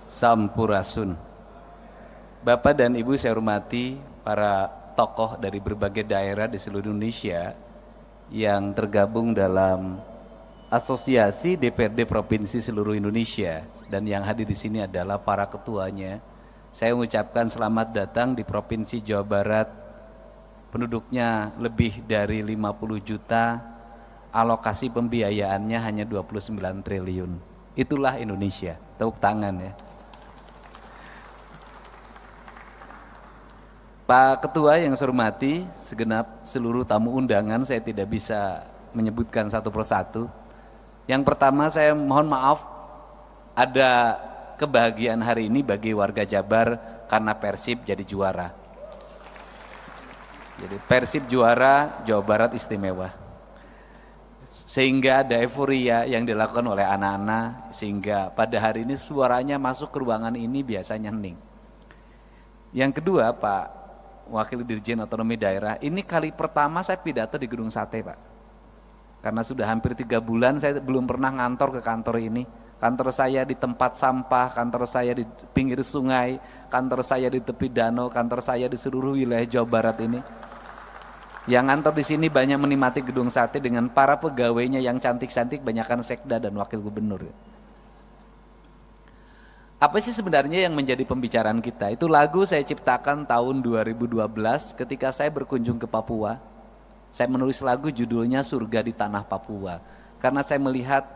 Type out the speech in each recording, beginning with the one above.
Sampurasun. Bapak dan Ibu saya hormati para tokoh dari berbagai daerah di seluruh Indonesia yang tergabung dalam Asosiasi DPRD Provinsi seluruh Indonesia, dan yang hadir di sini adalah para ketuanya. Saya mengucapkan selamat datang di Provinsi Jawa Barat. Penduduknya lebih dari 50 juta, alokasi pembiayaannya hanya 29 triliun. Itulah Indonesia. Tepuk tangan ya. Pak Ketua yang saya hormati, segenap seluruh tamu undangan, saya tidak bisa menyebutkan satu persatu. Yang pertama saya mohon maaf, ada kebahagiaan hari ini bagi warga Jabar karena Persib jadi juara. Jadi Persib juara, Jawa Barat istimewa. Sehingga ada euforia yang dilakukan oleh anak-anak, sehingga pada hari ini suaranya masuk ke ruangan ini biasanya hening. Yang kedua, Pak Wakil Dirjen Otonomi Daerah, ini kali pertama saya pidato di Gedung Sate, Pak. Karena sudah hampir 3 bulan saya belum pernah ngantor ke kantor ini. Kantor saya di tempat sampah, kantor saya di pinggir sungai, kantor saya di tepi danau, kantor saya di seluruh wilayah Jawa Barat ini. Yang ngantor di sini banyak menikmati Gedung Sate dengan para pegawainya yang cantik-cantik, banyakkan sekda dan wakil gubernur. Apa sih sebenarnya yang menjadi pembicaraan kita? Itu lagu saya ciptakan tahun 2012 ketika saya berkunjung ke Papua. Saya menulis lagu judulnya Surga di Tanah Papua. Karena saya melihat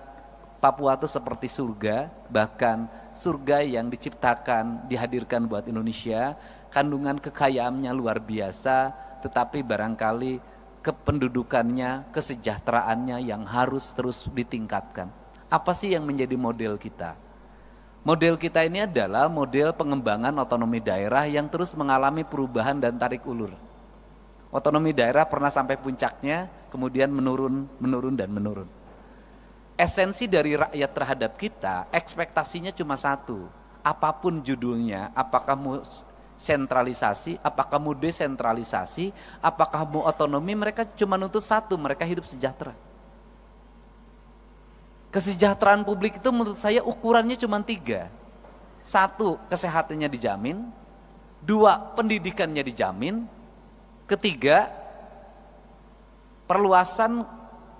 Papua itu seperti surga, bahkan surga yang diciptakan, dihadirkan buat Indonesia, kandungan kekayaannya luar biasa, tetapi barangkali kependudukannya, kesejahteraannya yang harus terus ditingkatkan. Apa sih yang menjadi model kita? Model kita ini adalah model pengembangan otonomi daerah yang terus mengalami perubahan dan tarik ulur. Otonomi daerah pernah sampai puncaknya, kemudian menurun, dan menurun. Esensi dari rakyat terhadap kita, ekspektasinya cuma satu. Apapun judulnya, apakah mau sentralisasi, apakah mau desentralisasi, apakah mau otonomi, mereka cuma nuntut satu, mereka hidup sejahtera. Kesejahteraan publik itu menurut saya ukurannya cuma 3. 1, kesehatannya dijamin. 2, pendidikannya dijamin. 3, perluasan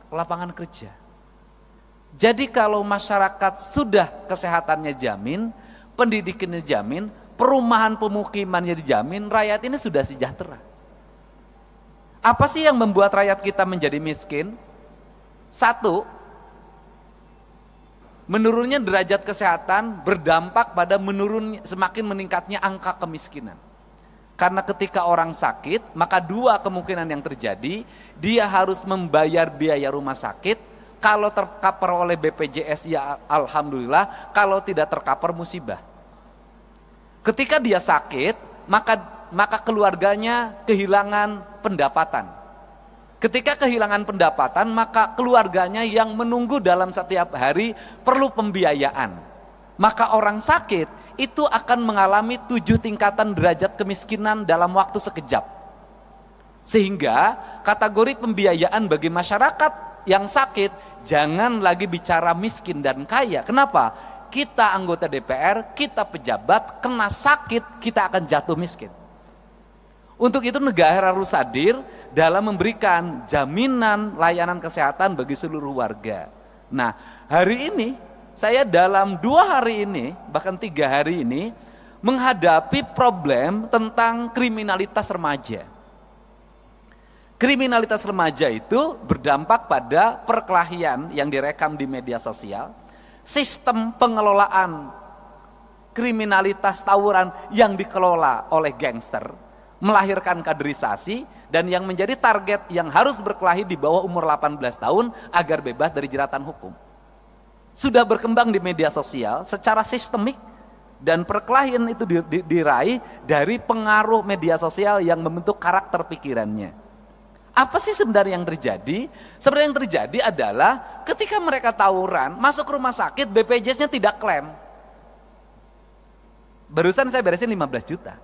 lapangan kerja. Jadi kalau masyarakat sudah kesehatannya jamin, pendidikannya dijamin, perumahan pemukimannya dijamin, rakyat ini sudah sejahtera. Apa sih yang membuat rakyat kita menjadi miskin? 1, menurunnya derajat kesehatan berdampak pada semakin meningkatnya angka kemiskinan. Karena ketika orang sakit, maka 2 kemungkinan yang terjadi, dia harus membayar biaya rumah sakit. Kalau tercover oleh BPJS ya alhamdulillah, kalau tidak tercover musibah. Ketika dia sakit, maka keluarganya kehilangan pendapatan. Ketika kehilangan pendapatan, maka keluarganya yang menunggu dalam setiap hari perlu pembiayaan. Maka orang sakit itu akan mengalami 7 tingkatan derajat kemiskinan dalam waktu sekejap. Sehingga kategori pembiayaan bagi masyarakat yang sakit, jangan lagi bicara miskin dan kaya. Kenapa? Kita anggota DPR, kita pejabat, kena sakit, kita akan jatuh miskin. Untuk itu negara harus hadir dalam memberikan jaminan layanan kesehatan bagi seluruh warga. Nah, hari ini saya dalam 2 hari ini, bahkan 3 hari ini, menghadapi problem tentang kriminalitas remaja. Kriminalitas remaja itu berdampak pada perkelahian yang direkam di media sosial, sistem pengelolaan kriminalitas tawuran yang dikelola oleh gangster, melahirkan kaderisasi, dan yang menjadi target yang harus berkelahi di bawah umur 18 tahun agar bebas dari jeratan hukum. Sudah berkembang di media sosial secara sistemik, dan perkelahian itu diraih dari pengaruh media sosial yang membentuk karakter pikirannya. Apa sih sebenarnya yang terjadi? Sebenarnya yang terjadi adalah ketika mereka tawuran, masuk rumah sakit, BPJS-nya tidak klaim. Barusan saya beresin 15 juta.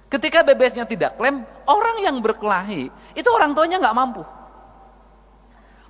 Ketika BPJS-nya tidak klaim, orang yang berkelahi, itu orang tuanya nggak mampu.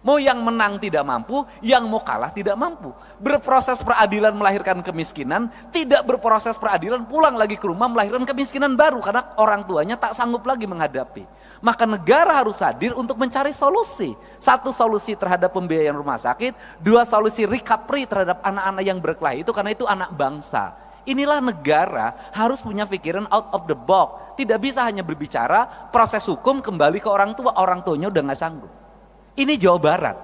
Mau yang menang tidak mampu, yang mau kalah tidak mampu. Berproses peradilan melahirkan kemiskinan, tidak berproses peradilan pulang lagi ke rumah melahirkan kemiskinan baru karena orang tuanya tak sanggup lagi menghadapi. Maka negara harus hadir untuk mencari solusi. Satu, solusi terhadap pembiayaan rumah sakit. Dua, solusi recovery terhadap anak-anak yang berkelahi itu, karena itu anak bangsa. Inilah negara harus punya pikiran out of the box. Tidak bisa hanya berbicara proses hukum kembali ke orang tuanya udah gak sanggup. Ini Jawa Barat.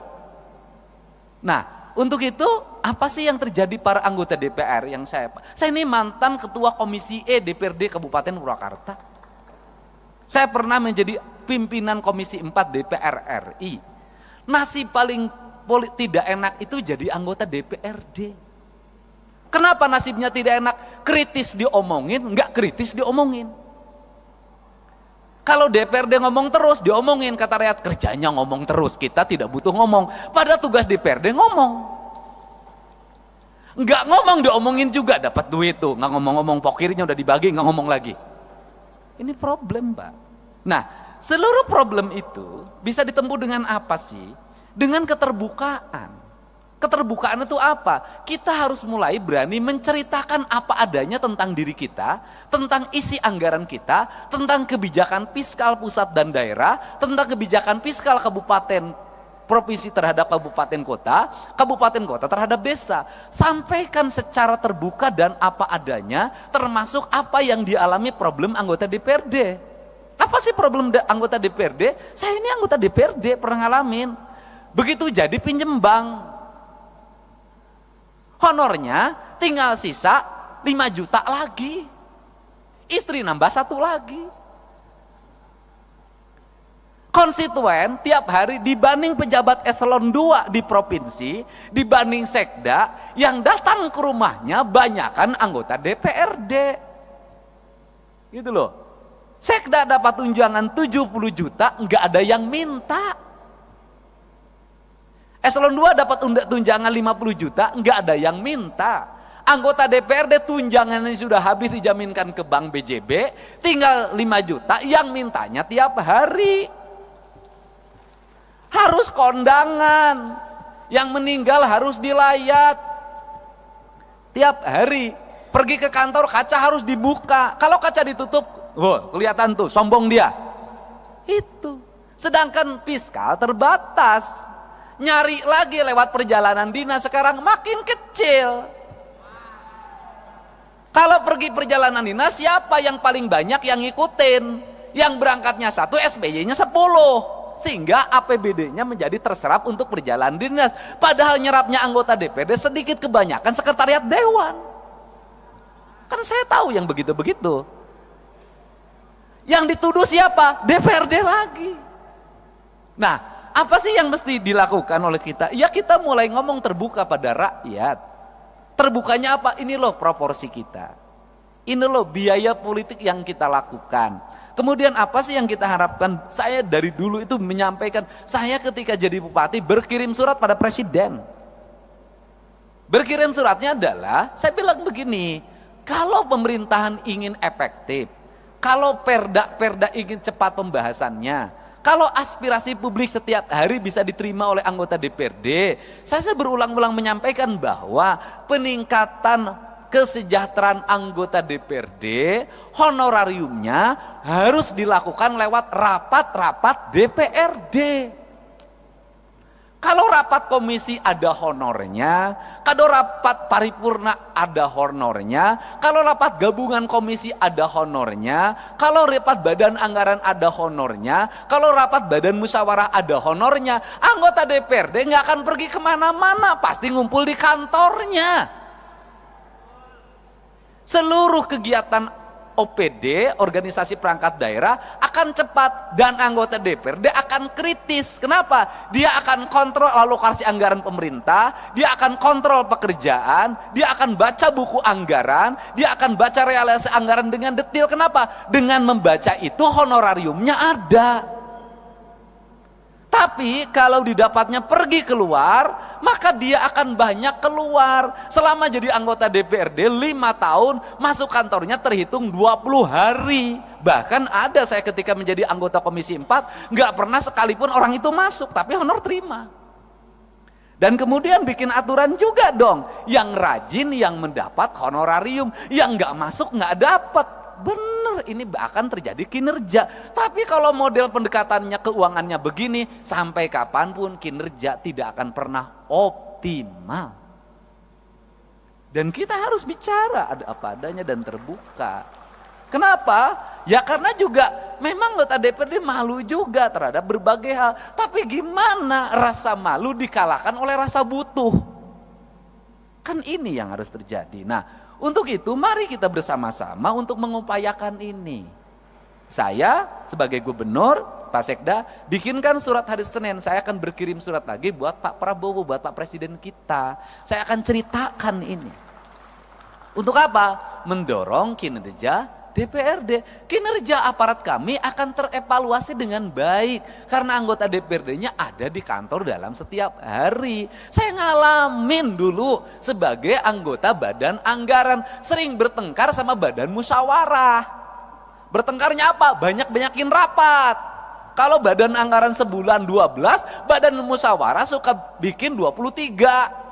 Nah, untuk itu apa sih yang terjadi para anggota DPR yang saya ini mantan ketua Komisi E DPRD Kabupaten Purwakarta. Saya pernah menjadi pimpinan Komisi 4 DPR RI. Nasib paling tidak enak itu jadi anggota DPRD. Kenapa nasibnya tidak enak? Kritis diomongin, enggak kritis diomongin. Kalau DPRD ngomong terus, diomongin, kata rakyat, kerjanya ngomong terus, kita tidak butuh ngomong. Pada tugas DPRD ngomong. Enggak ngomong, diomongin juga, dapat duit tuh. Enggak ngomong-ngomong, pokirnya udah dibagi, enggak ngomong lagi. Ini problem, Pak. Nah, seluruh problem itu bisa ditempuh dengan apa sih? Dengan keterbukaan. Keterbukaan itu apa? Kita harus mulai berani menceritakan apa adanya tentang diri kita, tentang isi anggaran kita, tentang kebijakan fiskal pusat dan daerah, tentang kebijakan fiskal kabupaten, provinsi terhadap kabupaten kota terhadap desa. Sampaikan secara terbuka dan apa adanya, termasuk apa yang dialami problem anggota DPRD. Apa sih problem anggota DPRD? Saya ini anggota DPRD, pernah ngalamin. Begitu jadi pinjem bank, honornya tinggal sisa 5 juta lagi. Istri nambah 1 lagi. Konstituen tiap hari dibanding pejabat eselon 2 di provinsi, dibanding sekda, yang datang ke rumahnya banyakan anggota DPRD. Gitu loh. Sekda dapat tunjangan 70 juta, enggak ada yang minta. Eselon 2 dapat tunjangan 50 juta, enggak ada yang minta. Anggota DPRD tunjangannya sudah habis dijaminkan ke Bank BJB, tinggal 5 juta, yang mintanya tiap hari. Harus kondangan, yang meninggal harus dilayat. Tiap hari, pergi ke kantor kaca harus dibuka. Kalau kaca ditutup, kelihatan tuh, sombong dia. Itu. Sedangkan fiskal terbatas. Nyari lagi lewat perjalanan dinas sekarang makin kecil. Kalau pergi perjalanan dinas, siapa yang paling banyak yang ngikutin? Yang berangkatnya 1, SPY-nya 10. Sehingga APBD-nya menjadi terserap untuk perjalanan dinas. Padahal nyerapnya anggota DPRD sedikit, kebanyakan sekretariat dewan. Kan saya tahu yang begitu-begitu. Yang dituduh siapa? DPRD lagi. Nah, apa sih yang mesti dilakukan oleh kita? Ya kita mulai ngomong terbuka pada rakyat. Terbukanya apa? Ini loh proporsi kita. Ini loh biaya politik yang kita lakukan. Kemudian apa sih yang kita harapkan? Saya dari dulu itu menyampaikan, saya ketika jadi bupati berkirim surat pada presiden. Berkirim suratnya adalah, saya bilang begini, kalau pemerintahan ingin efektif, kalau perda ingin cepat pembahasannya, kalau aspirasi publik setiap hari bisa diterima oleh anggota DPRD, saya berulang-ulang menyampaikan bahwa peningkatan kesejahteraan anggota DPRD, honorariumnya harus dilakukan lewat rapat-rapat DPRD. Kalau rapat komisi ada honornya, kalau rapat paripurna ada honornya, kalau rapat gabungan komisi ada honornya, kalau rapat badan anggaran ada honornya, kalau rapat badan musyawarah ada honornya, anggota DPRD nggak akan pergi kemana-mana, pasti ngumpul di kantornya. Seluruh kegiatan OPD, organisasi perangkat daerah akan cepat dan anggota DPRD akan kritis. Kenapa? Dia akan kontrol alokasi anggaran pemerintah, dia akan kontrol pekerjaan, dia akan baca buku anggaran, dia akan baca realisasi anggaran dengan detail. Kenapa? Dengan membaca itu honorariumnya ada. Tapi kalau didapatnya pergi keluar, maka dia akan banyak keluar. Selama jadi anggota DPRD 5 tahun, masuk kantornya terhitung 20 hari. Bahkan ada saya ketika menjadi anggota Komisi 4, nggak pernah sekalipun orang itu masuk, tapi honor terima. Dan kemudian bikin aturan juga dong, yang rajin yang mendapat honorarium, yang nggak masuk nggak dapat. Bener, ini akan terjadi kinerja. Tapi kalau model pendekatannya keuangannya begini, sampai kapanpun kinerja tidak akan pernah optimal. Dan kita harus bicara ada apa adanya dan terbuka. Kenapa? Ya karena juga memang anggota DPRD malu juga terhadap berbagai hal. Tapi gimana rasa malu dikalahkan oleh rasa butuh? Kan ini yang harus terjadi. Nah, untuk itu mari kita bersama-sama untuk mengupayakan ini. Saya sebagai gubernur, Pak Sekda, bikinkan surat hari Senin. Saya akan berkirim surat lagi buat Pak Prabowo, buat Pak Presiden kita. Saya akan ceritakan ini. Untuk apa? Mendorong kinerja DPRD. Kinerja aparat kami akan terevaluasi dengan baik karena anggota DPRD-nya ada di kantor dalam setiap hari. Saya ngalamin dulu sebagai anggota badan anggaran, sering bertengkar sama badan musyawarah. Bertengkarnya apa? Banyak-banyakin rapat. Kalau badan anggaran sebulan 12, badan musyawarah suka bikin 23.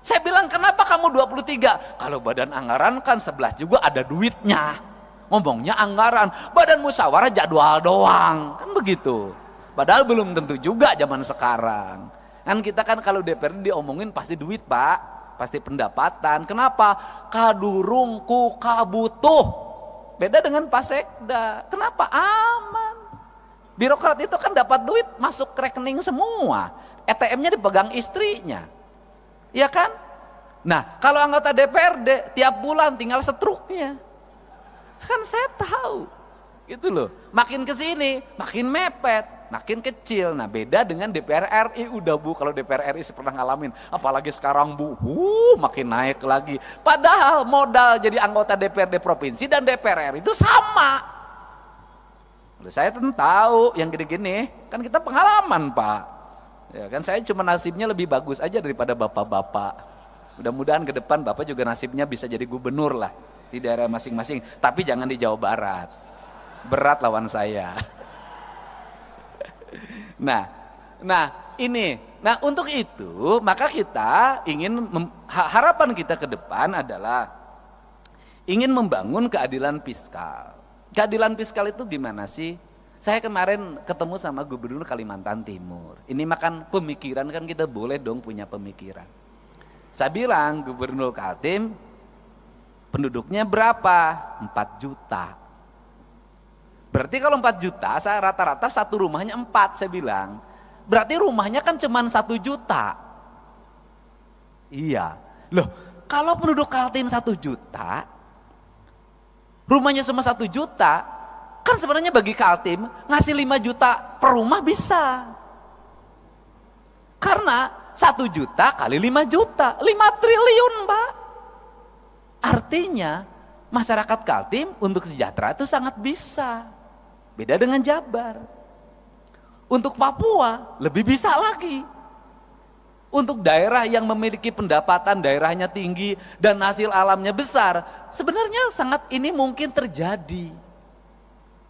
Saya bilang, kenapa kamu 23? Kalau badan anggaran kan 11 juga ada duitnya. Ngomongnya anggaran, badan musyawarah jadwal doang, kan begitu. Padahal belum tentu juga zaman sekarang. Kan kita kan kalau DPRD diomongin pasti duit Pak, pasti pendapatan. Kenapa? Kadurungku kabutuh. Beda dengan Pak Sekda. Kenapa? Aman. Birokrat itu kan dapat duit masuk rekening semua. ATM-nya dipegang istrinya. Iya kan? Nah, kalau anggota DPRD tiap bulan tinggal setruknya. Kan saya tahu. Gitu loh. Makin ke sini, makin mepet, makin kecil. Nah, beda dengan DPR RI udah Bu, kalau DPR RI pernah ngalamin. Apalagi sekarang Bu, makin naik lagi. Padahal modal jadi anggota DPRD provinsi dan DPR RI itu sama. Saya tentu tahu yang gini-gini, kan kita pengalaman Pak. Ya kan saya cuma nasibnya lebih bagus aja daripada bapak-bapak. Mudah-mudahan ke depan Bapak juga nasibnya bisa jadi gubernur lah di daerah masing-masing, tapi jangan di Jawa Barat. Berat lawan saya. Nah ini. Nah untuk itu maka kita ingin harapan kita ke depan adalah ingin membangun keadilan fiskal. Keadilan fiskal itu gimana sih? Saya kemarin ketemu sama Gubernur Kalimantan Timur. Ini makan pemikiran, kan kita boleh dong punya pemikiran. Saya bilang, Gubernur Kaltim penduduknya berapa? 4 juta. Berarti kalau 4 juta, saya rata-rata satu rumahnya 4, saya bilang. Berarti rumahnya kan cuma 1 juta. Iya. Loh, kalau penduduk Kaltim 1 juta, rumahnya cuma 1 juta, kan sebenarnya bagi Kaltim ngasih 5 juta per rumah bisa. Karena 1 juta kali 5 juta, 5 triliun Mbak. Artinya masyarakat Kaltim untuk sejahtera itu sangat bisa. Beda dengan Jabar. Untuk Papua lebih bisa lagi. Untuk daerah yang memiliki pendapatan daerahnya tinggi dan hasil alamnya besar, sebenarnya sangat ini mungkin terjadi.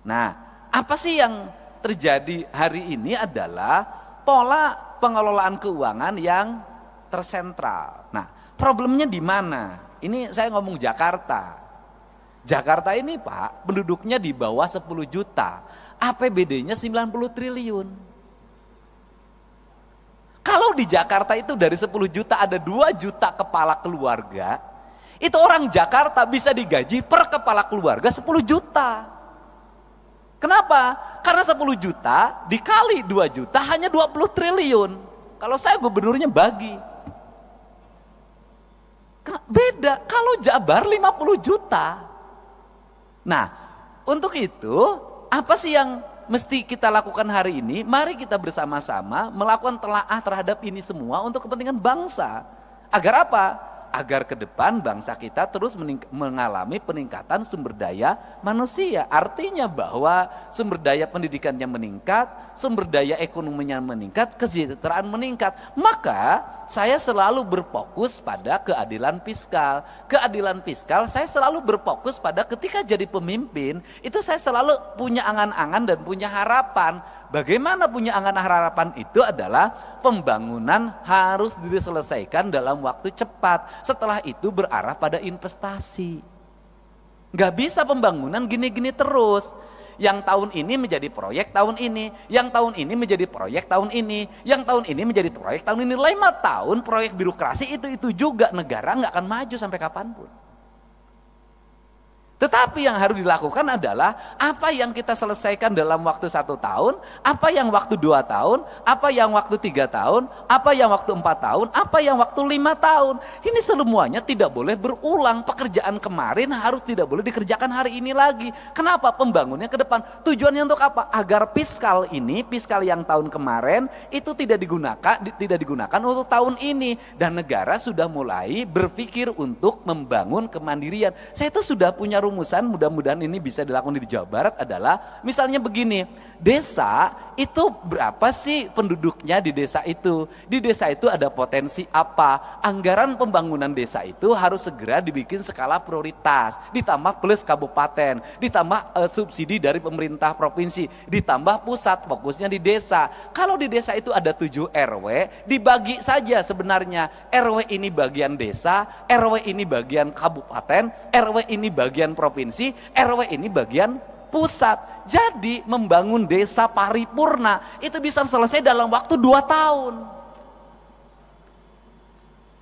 Nah, apa sih yang terjadi hari ini adalah pola pengelolaan keuangan yang tersentral. Nah, problemnya di mana? Ini saya ngomong Jakarta. Jakarta ini Pak, penduduknya di bawah 10 juta. APBD-nya 90 triliun. Kalau di Jakarta itu dari 10 juta ada 2 juta kepala keluarga, itu orang Jakarta bisa digaji per kepala keluarga 10 juta. Kenapa? Karena 10 juta dikali 2 juta hanya 20 triliun. Kalau saya gubernurnya bagi. Beda, kalau Jabar 50 juta. Nah, untuk itu apa sih yang mesti kita lakukan hari ini? Mari kita bersama-sama melakukan telaah terhadap ini semua untuk kepentingan bangsa. Agar apa? Agar ke depan bangsa kita terus mengalami peningkatan sumber daya manusia. Artinya bahwa sumber daya pendidikannya meningkat, sumber daya ekonominya meningkat, kesejahteraan meningkat. Maka saya selalu berfokus pada keadilan fiskal. Keadilan fiskal saya selalu berfokus pada ketika jadi pemimpin, itu saya selalu punya angan-angan dan punya harapan. bagaimana punya angan harapan itu adalah pembangunan harus diselesaikan dalam waktu cepat. Setelah itu berarah pada investasi. Nggak bisa pembangunan gini-gini terus. Yang tahun ini menjadi proyek tahun ini, yang tahun ini menjadi proyek tahun ini, yang tahun ini menjadi proyek tahun ini. 5 tahun proyek birokrasi itu juga, negara nggak akan maju sampai kapanpun. Tetapi yang harus dilakukan adalah apa yang kita selesaikan dalam waktu 1 tahun, apa yang waktu 2 tahun, apa yang waktu 3 tahun, apa yang waktu 4 tahun, apa yang waktu 5 tahun. Ini semuanya tidak boleh berulang. Pekerjaan kemarin harus tidak boleh dikerjakan hari ini lagi. Kenapa? Pembangunnya ke depan. Tujuannya untuk apa? Agar fiskal yang tahun kemarin itu tidak digunakan untuk tahun ini. Dan negara sudah mulai berpikir untuk membangun kemandirian. Saya itu sudah punya rumusan, mudah-mudahan ini bisa dilakukan di Jawa Barat, adalah misalnya begini, desa itu berapa sih penduduknya di desa itu? Di desa itu ada potensi apa? Anggaran pembangunan desa itu harus segera dibikin skala prioritas, ditambah plus kabupaten, ditambah subsidi dari pemerintah provinsi, ditambah pusat, fokusnya di desa. Kalau di desa itu ada 7 RW, dibagi saja sebenarnya. RW ini bagian desa, RW ini bagian kabupaten, RW ini bagian provinsi, RW ini bagian pusat. Jadi membangun desa paripurna itu bisa selesai dalam waktu 2 tahun.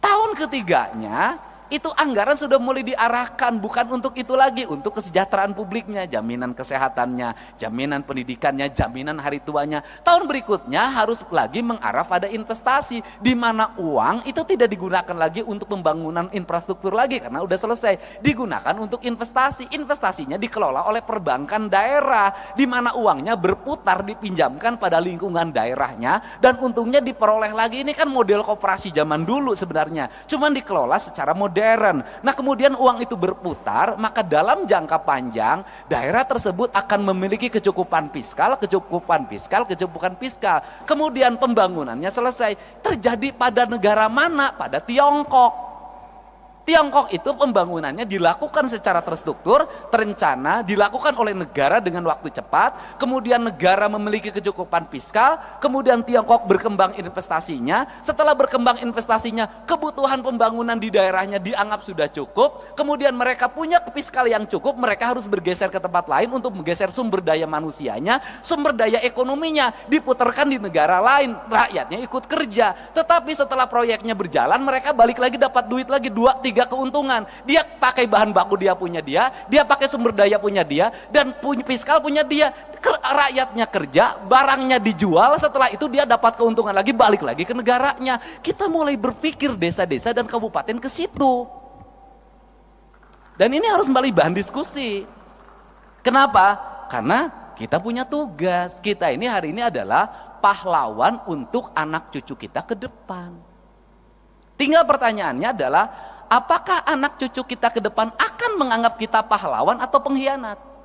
Tahun ketiganya itu anggaran sudah mulai diarahkan, bukan untuk itu lagi, untuk kesejahteraan publiknya, jaminan kesehatannya, jaminan pendidikannya, jaminan hari tuanya. Tahun berikutnya harus lagi mengarah pada investasi, di mana uang itu tidak digunakan lagi untuk pembangunan infrastruktur lagi karena udah selesai, digunakan untuk investasi. Investasinya dikelola oleh perbankan daerah, di mana uangnya berputar, dipinjamkan pada lingkungan daerahnya, dan untungnya diperoleh lagi. Ini kan model koperasi zaman dulu sebenarnya, cuman dikelola secara modern. Nah kemudian uang itu berputar, maka dalam jangka panjang daerah tersebut akan memiliki kecukupan fiskal. Kemudian pembangunannya selesai. Terjadi pada negara mana? Pada Tiongkok. Tiongkok itu pembangunannya dilakukan secara terstruktur, terencana, dilakukan oleh negara dengan waktu cepat, kemudian negara memiliki kecukupan fiskal, kemudian Tiongkok berkembang investasinya, setelah berkembang investasinya, kebutuhan pembangunan di daerahnya dianggap sudah cukup, kemudian mereka punya fiskal yang cukup, mereka harus bergeser ke tempat lain untuk menggeser sumber daya manusianya, sumber daya ekonominya, diputarkan di negara lain, rakyatnya ikut kerja. Tetapi setelah proyeknya berjalan, mereka balik lagi dapat duit lagi 2-3 keuntungan. Dia pakai bahan baku dia punya dia pakai sumber daya punya dia, dan punya fiskal punya dia. Rakyatnya kerja, barangnya dijual, setelah itu dia dapat keuntungan lagi, balik lagi ke negaranya. Kita mulai berpikir desa-desa dan kabupaten ke situ. Dan ini harus kembali bahan diskusi. Kenapa? Karena kita punya tugas. Kita ini hari ini adalah pahlawan untuk anak cucu kita ke depan. Tinggal pertanyaannya adalah, apakah anak cucu kita ke depan akan menganggap kita pahlawan atau pengkhianat?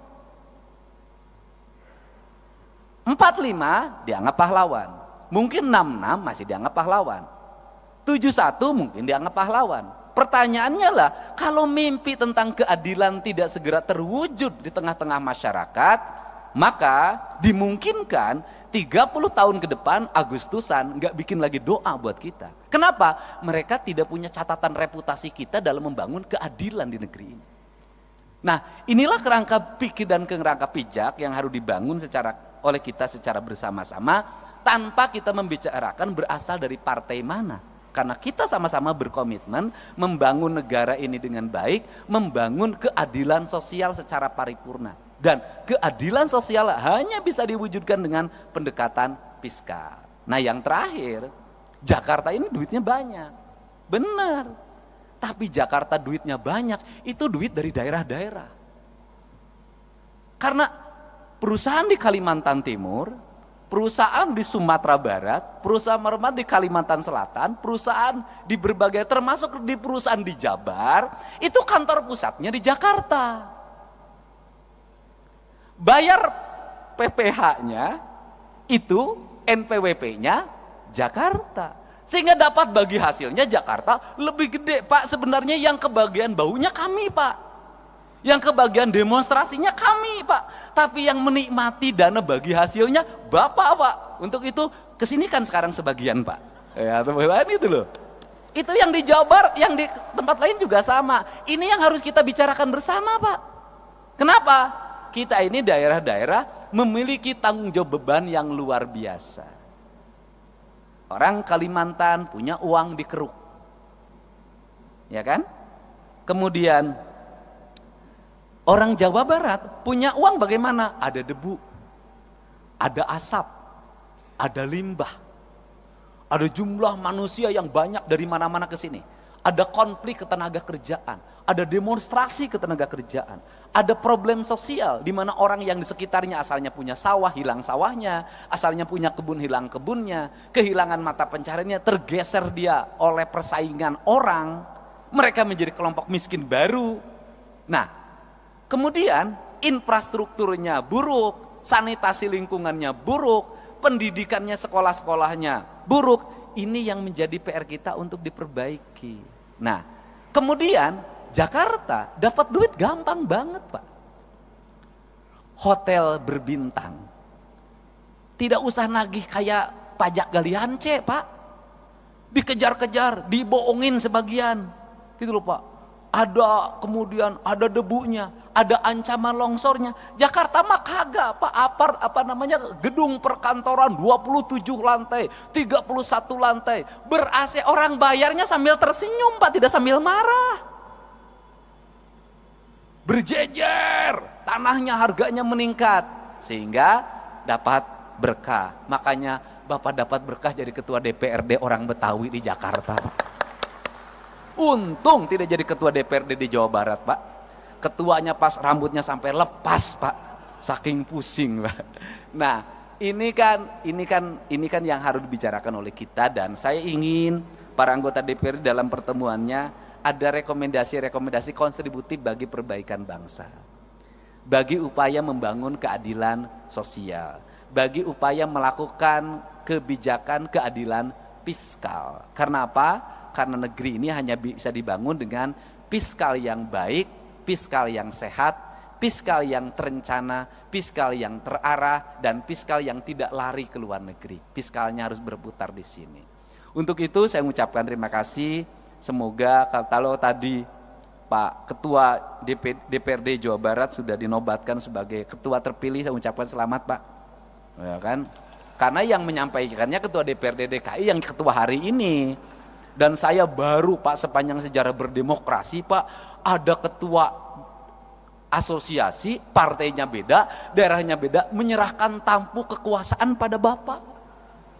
45 dianggap pahlawan, mungkin 66 masih dianggap pahlawan, 71 mungkin dianggap pahlawan. Pertanyaannya lah, kalau mimpi tentang keadilan tidak segera terwujud di tengah-tengah masyarakat, maka dimungkinkan 30 tahun ke depan Agustusan nggak bikin lagi doa buat kita. Kenapa? Mereka tidak punya catatan reputasi kita dalam membangun keadilan di negeri ini. Nah, inilah kerangka pikir dan kerangka pijak yang harus dibangun oleh kita secara bersama-sama, tanpa kita membicarakan berasal dari partai mana. Karena kita sama-sama berkomitmen membangun negara ini dengan baik, membangun keadilan sosial secara paripurna. Dan keadilan sosial hanya bisa diwujudkan dengan pendekatan fiskal. Nah yang terakhir, Jakarta ini duitnya banyak, benar. Tapi Jakarta duitnya banyak, itu duit dari daerah-daerah. Karena perusahaan di Kalimantan Timur, perusahaan di Sumatera Barat, perusahaan di Kalimantan Selatan, perusahaan di berbagai, termasuk di perusahaan di Jabar, itu kantor pusatnya di Jakarta. Bayar PPh-nya itu NPWP-nya Jakarta, sehingga dapat bagi hasilnya Jakarta lebih gede. Pak, sebenarnya yang kebagian baunya kami, Pak. Yang kebagian demonstrasinya kami, Pak. Tapi yang menikmati dana bagi hasilnya Bapak, Pak. Untuk itu kesini kan sekarang sebagian, Pak. Ya, teman-teman itu loh. Itu yang di Jawa Barat, yang di tempat lain juga sama. Ini yang harus kita bicarakan bersama, Pak. Kenapa? Kita ini daerah-daerah memiliki tanggung jawab beban yang luar biasa. Orang Kalimantan punya uang di keruk. Ya kan? Kemudian orang Jawa Barat punya uang bagaimana? Ada debu, ada asap, ada limbah, ada jumlah manusia yang banyak dari mana-mana ke sini. Ada konflik ketenaga kerjaan, ada demonstrasi ketenaga kerjaan, ada problem sosial di mana orang yang di sekitarnya asalnya punya sawah, hilang sawahnya, asalnya punya kebun, hilang kebunnya, kehilangan mata pencahariannya, tergeser dia oleh persaingan orang, mereka menjadi kelompok miskin baru. Nah, kemudian infrastrukturnya buruk, sanitasi lingkungannya buruk, pendidikannya sekolah-sekolahnya buruk. Ini yang menjadi PR kita untuk diperbaiki. Nah, kemudian Jakarta dapat duit gampang banget, Pak. Hotel berbintang. Tidak usah nagih kayak pajak galian C, Pak. Dikejar-kejar, dibohongin sebagian. Gitu loh, Pak. Ada kemudian ada debunya, ada ancaman longsornya. Jakarta mah kagak, Pak. Gedung perkantoran 27 lantai, 31 lantai, ber-AC, orang bayarnya sambil tersenyum, Pak, tidak sambil marah. Berjejer, tanahnya harganya meningkat sehingga dapat berkah. Makanya Bapak dapat berkah jadi ketua DPRD orang Betawi di Jakarta, Pak. Untung tidak jadi ketua DPRD di Jawa Barat, Pak. Ketuanya pas rambutnya sampai lepas, Pak. Saking pusing, Pak. Nah, ini kan yang harus dibicarakan oleh kita, dan saya ingin para anggota DPRD dalam pertemuannya ada rekomendasi kontributif bagi perbaikan bangsa. Bagi upaya membangun keadilan sosial, bagi upaya melakukan kebijakan keadilan fiskal. Karena apa? Karena negeri ini hanya bisa dibangun dengan fiskal yang baik, fiskal yang sehat, fiskal yang terencana, fiskal yang terarah, dan fiskal yang tidak lari ke luar negeri. Fiskalnya harus berputar di sini. Untuk itu saya mengucapkan terima kasih. Semoga kalau tadi Pak Ketua DPRD Jawa Barat sudah dinobatkan sebagai ketua terpilih, saya ucapkan selamat, Pak. Ya kan? Karena yang menyampaikannya Ketua DPRD DKI yang ketua hari ini. Dan saya baru, Pak, sepanjang sejarah berdemokrasi, Pak, ada ketua asosiasi, partainya beda, daerahnya beda, menyerahkan tampuk kekuasaan pada Bapak.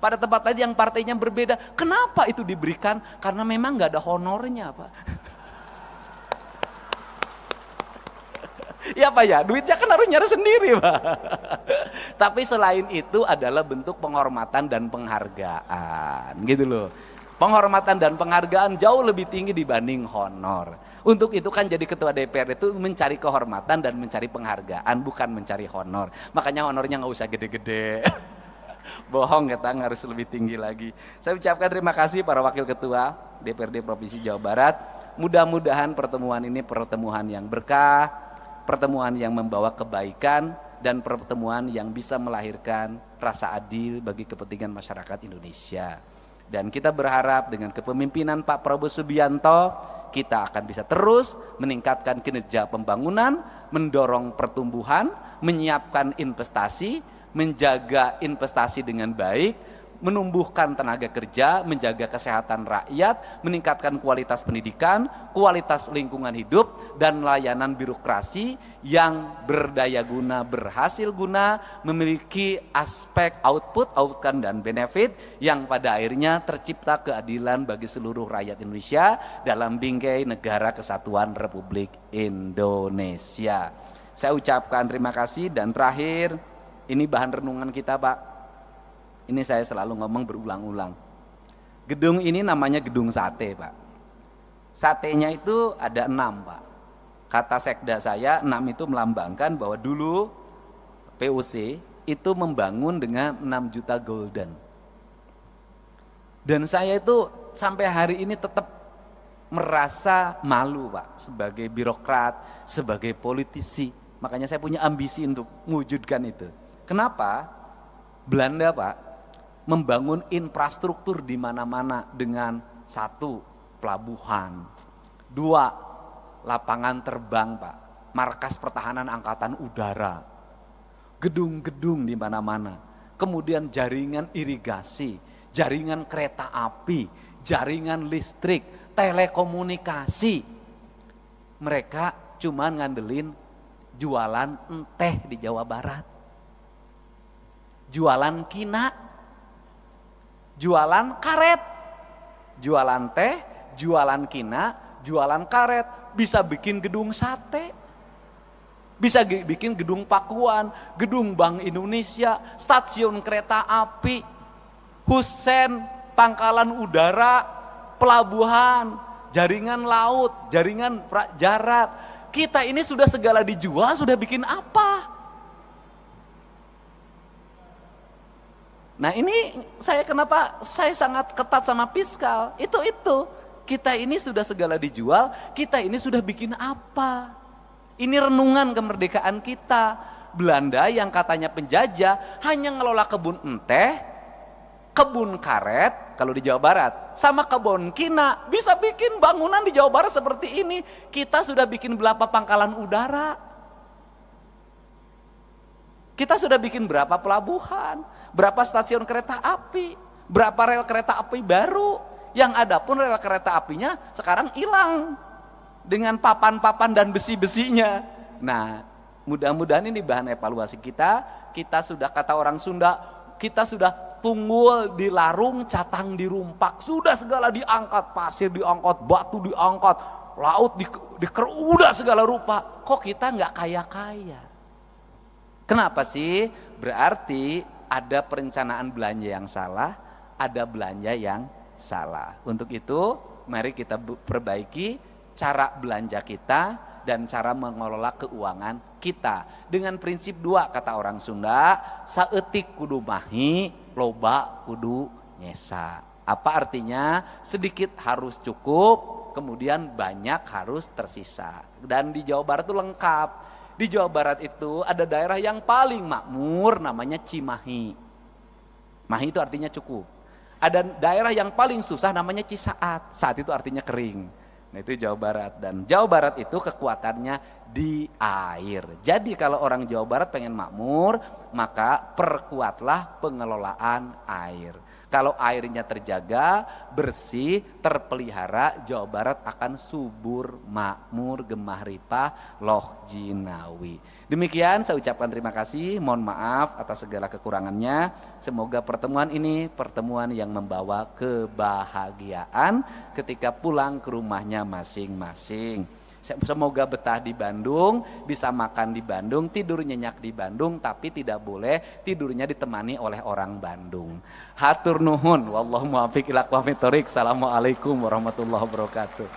Pada tempat tadi yang partainya berbeda. Kenapa itu diberikan? Karena memang nggak ada honornya, Pak. Ya, Pak, ya, duitnya kan harus nyari sendiri, Pak. Tapi selain itu adalah bentuk penghormatan dan penghargaan, gitu loh. Penghormatan dan penghargaan jauh lebih tinggi dibanding honor. Untuk itu kan jadi ketua DPR itu mencari kehormatan dan mencari penghargaan, bukan mencari honor. Makanya honornya nggak usah gede-gede. Bohong, kita harus lebih tinggi lagi. Saya ucapkan terima kasih para wakil ketua DPRD Provinsi Jawa Barat. Mudah-mudahan pertemuan ini pertemuan yang berkah, pertemuan yang membawa kebaikan, dan pertemuan yang bisa melahirkan rasa adil bagi kepentingan masyarakat Indonesia. Dan kita berharap dengan kepemimpinan Pak Prabowo Subianto, kita akan bisa terus meningkatkan kinerja pembangunan, mendorong pertumbuhan, menyiapkan investasi, menjaga investasi dengan baik, menumbuhkan tenaga kerja, menjaga kesehatan rakyat, meningkatkan kualitas pendidikan, kualitas lingkungan hidup, dan layanan birokrasi yang berdaya guna, berhasil guna, memiliki aspek output, outcome, dan benefit yang pada akhirnya tercipta keadilan bagi seluruh rakyat Indonesia dalam bingkai negara kesatuan Republik Indonesia. Saya ucapkan terima kasih, dan terakhir, ini bahan renungan kita, Pak. Ini saya selalu ngomong berulang-ulang. Gedung ini namanya gedung sate, Pak. Satenya itu ada 6, Pak. Kata sekda saya, 6 itu melambangkan bahwa dulu PUC itu membangun dengan 6 juta golden. Dan saya itu sampai hari ini tetap merasa malu Pak, sebagai birokrat, sebagai politisi. Makanya saya punya ambisi untuk mewujudkan itu. Kenapa? Belanda Pak, membangun infrastruktur di mana-mana dengan 1, pelabuhan, 2, lapangan terbang Pak, markas pertahanan angkatan udara, gedung-gedung di mana-mana, kemudian jaringan irigasi, jaringan kereta api, jaringan listrik, telekomunikasi. Mereka cuma ngandelin jualan teh di Jawa Barat, jualan kina, jualan karet, jualan teh, jualan kina, jualan karet, bisa bikin gedung sate, bisa bikin gedung pakuan, gedung Bank Indonesia, stasiun kereta api, husen, pangkalan udara, pelabuhan, jaringan laut, jaringan darat. Kita ini sudah segala dijual, sudah bikin apa? Nah ini kenapa saya sangat ketat sama fiskal, itu. Kita ini sudah segala dijual, kita ini sudah bikin apa? Ini renungan kemerdekaan kita. Belanda yang katanya penjajah hanya ngelola kebun teh, kebun karet kalau di Jawa Barat, sama kebun kina, bisa bikin bangunan di Jawa Barat seperti ini. Kita sudah bikin berapa pangkalan udara, kita sudah bikin berapa pelabuhan, berapa stasiun kereta api, berapa rel kereta api baru. Yang ada pun rel kereta apinya sekarang hilang dengan papan-papan dan besi-besinya. Nah, mudah-mudahan ini bahan evaluasi kita. Kita sudah, kata orang Sunda, kita sudah tunggul dilarung, catang dirumpak, sudah segala diangkat, pasir diangkat, batu diangkat, laut udah segala rupa. Kok kita nggak kaya-kaya? Kenapa sih? Berarti ada perencanaan belanja yang salah, ada belanja yang salah. Untuk itu, mari kita perbaiki cara belanja kita dan cara mengelola keuangan kita. Dengan prinsip 2, kata orang Sunda, saeutik kudu mahi, loba kudu nyesa. Apa artinya? Sedikit harus cukup, kemudian banyak harus tersisa. Dan di Jawa Barat itu lengkap. Di Jawa Barat itu ada daerah yang paling makmur, namanya Cimahi. Mahi itu artinya cukup. Ada daerah yang paling susah, namanya Cisaat. Saat itu artinya kering. Nah itu Jawa Barat. Dan Jawa Barat itu kekuatannya di air. Jadi kalau orang Jawa Barat pengen makmur, maka perkuatlah pengelolaan air. Kalau airnya terjaga, bersih, terpelihara, Jawa Barat akan subur, makmur, gemah ripah, loh jinawi. Demikian saya ucapkan terima kasih, mohon maaf atas segala kekurangannya. Semoga pertemuan ini pertemuan yang membawa kebahagiaan ketika pulang ke rumahnya masing-masing. Semoga betah di Bandung, bisa makan di Bandung, tidur nyenyak di Bandung, tapi tidak boleh tidurnya ditemani oleh orang Bandung. Hatur nuhun, wallahu muwaffiq ila aqwamit thoriq. Assalamualaikum warahmatullahi wabarakatuh.